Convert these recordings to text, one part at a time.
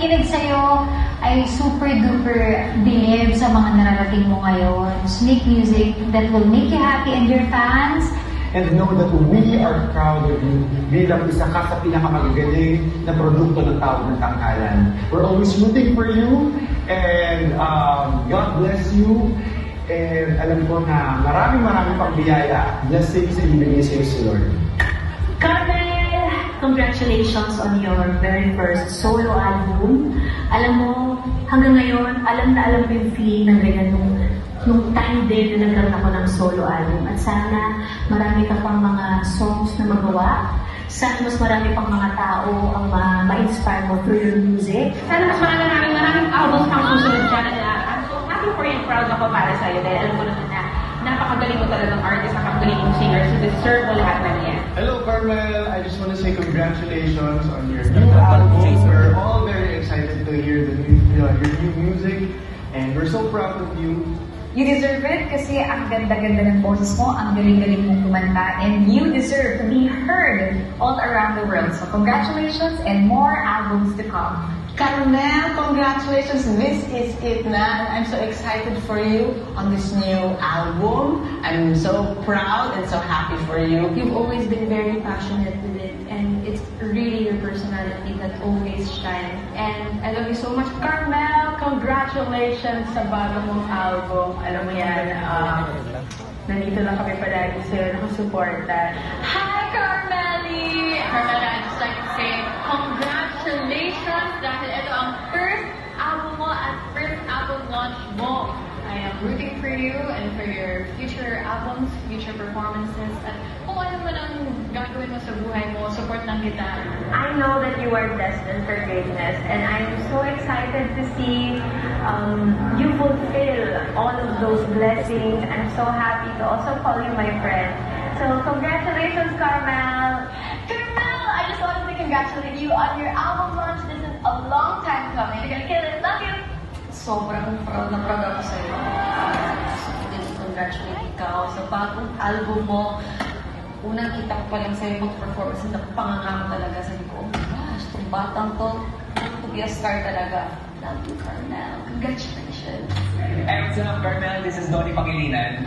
nakikinig sa'yo ay super-duper believe sa mga nararating mo ngayon. Make music that will make you happy and your fans. And know that we are proud of you bilang isa ka sa pinakamagagaling na produkto ng Tawag ng Tanghalan. We're always rooting for you and God bless you. And alam ko na maraming pang biyaya. Blessings and ibigay sa'yo si Lord. Carmel, congratulations on your very first solo album. Alam mo, hanggang ngayon, alam na alam ko yung feeling ng ganyan nung time din na nagkaroon ako ng solo album. At sana marami ka pang mga songs na magawa. Sana mas marami pang mga tao ang ma-inspire mo through your music. Sana mas maraming albums pang susunod dyan. I'm so happy for you and proud ako para sa'yo dahil alam ko naman na napakagaling mo talagang artist, napakagaling mong singer, so deserve mo lahat ng yan. Hello Carmel, I just want to say congratulations on your new album. We're all very excited to hear your new music and we're so proud of you. You deserve it kasi ang ganda-ganda ng boses mo, ang galing-galing mong kumanta, and you deserve to be heard all around the world. So congratulations and more albums to come. Carmel, congratulations. This is it na. And I'm so excited for you on this new album. I'm so proud and so happy for you. You've always been very passionate with it, and it's really your personality that always shines. And I love you so much, Carmel, congratulations sa bago mong album. Alam mo yan, nandito lang kami palagi sa'yo, nakasuporta. Hi, Carmeli! Carmela, I'd just like to say congratulations dahil ito ang first album mo at first album launch mo. I am rooting for you and for your future albums, future performances, at kung ano man ang gagawin mo sa buhay mo, support lang kita. I know that you are destined for greatness, and I'm so excited to see you fulfill all of those blessings. I'm so happy to also call you my friend. So congratulations, Carmel! Carmel, I just wanted to congratulate you on your album launch. This is a long time coming. You're gonna kill it. Love you! Sobrang proud na proud ako sa'yo. Gusto ko din congratulate ikaw sa bagong album mo. Unang kita ko pa lang sa'yo mag-performance na pangangako talaga. Sabi ko, oh my gosh, itong batang to be a star talaga. Love you, Carmel. Congratulations. Hey, what's up, Carmel? This is Donnie Pangilinan.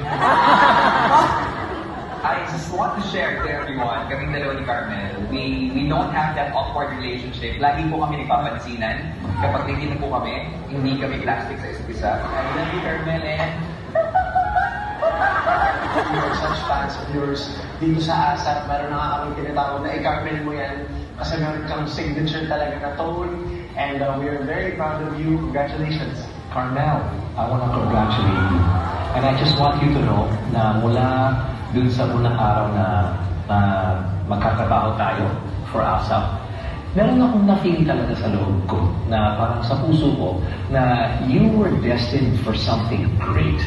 I just want to share to everyone, kaming dalawa ni Carmel, we don't have that awkward relationship. Lagi po kami nagpapansinan. Kapag nagkita po kami, hindi kami plastic sa isa't isa. I love you, Carmel, and We are such fans of yours. Dito sa ASAP, meron na nga kami tinatawag na i-Carmel mo yan kasi meron kang signature talaga na tone and we are very proud of you. Congratulations. Carmel, I want to congratulate you. And I just want you to know na mula dun sa unang araw na magkakatrabaho tayo for ASAP, meron akong na-feel talaga sa loob ko na parang sa puso ko na you were destined for something great.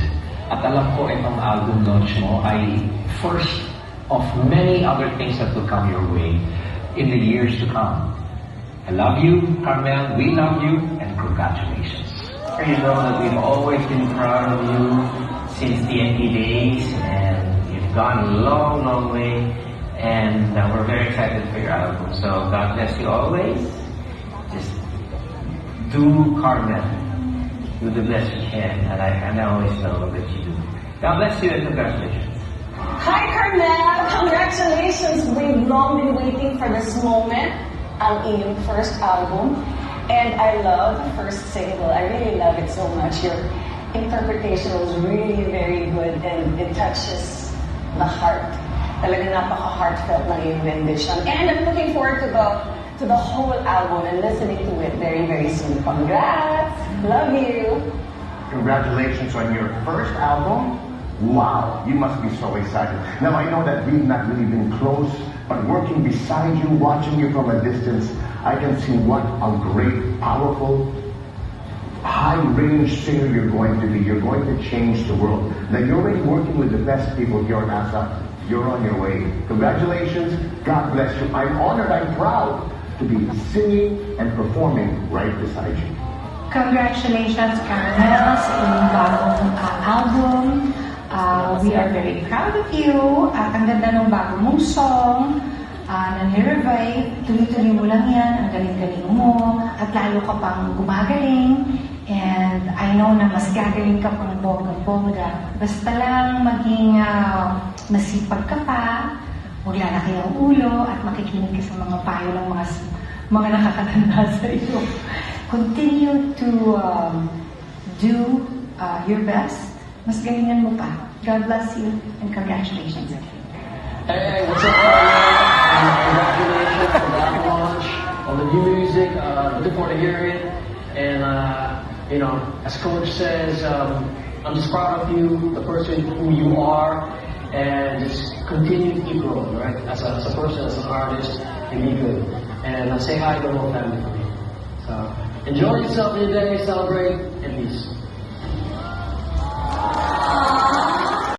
At alam ko itong album launch mo ay first of many other things that will come your way in the years to come. I love you, Carmel. We love you, and congratulations. You know that we've always been proud of you since TNT days, and you've gone a long, long way, and we're very excited for your album. So God bless you always. Just do Carmel. Do the best you can, and I always know that you do. God bless you and congratulations. Hi Carmel! Congratulations! We've long been waiting for this moment. Ang iyong first album. And I love the first single. I really love it so much. Your interpretation was really very good and it touches the heart. Talagang napaka-heartfelt ng iyong rendition. And I'm looking forward to the whole album and listening to it very, very soon. Congrats! Love you! Congratulations on your first album. Wow, you must be so excited. Now I know that we've not really been close, but working beside you, watching you from a distance, I can see what a great, powerful, high-range singer you're going to be. You're going to change the world. Now you're already working with the best people here in ASAP. You're on your way. Congratulations. God bless you. I'm honored, I'm proud to be singing and performing right beside you. Congratulations, Carmel, sa iyong bagong album. We are very proud of you. At ang ganda ng bago mong song. nanirevive, tuloy-tuloy mo lang yan, ang galing-galing mo, at lalo ka pang gumagaling, and I know na mas gagaling ka pang bongga-bongga. Basta lang maging masipag ka pa, huwag lalaki ang ulo, at makikinig ka sa mga payo ng mga nakakatanda sa iyo. Continue to do your best. Mas galingan mo pa. God bless you and congratulations again. Hey, what's up, Carmen? Congratulations on the album launch, on the new music. Looking forward to hearing it. And, you know, as Coach says, I'm just proud of you, the person who you are, and just continue to keep growing, right? As a person, as an artist, and be good. And say hi to the whole family for me. So, enjoy yourself today, celebrate, and peace.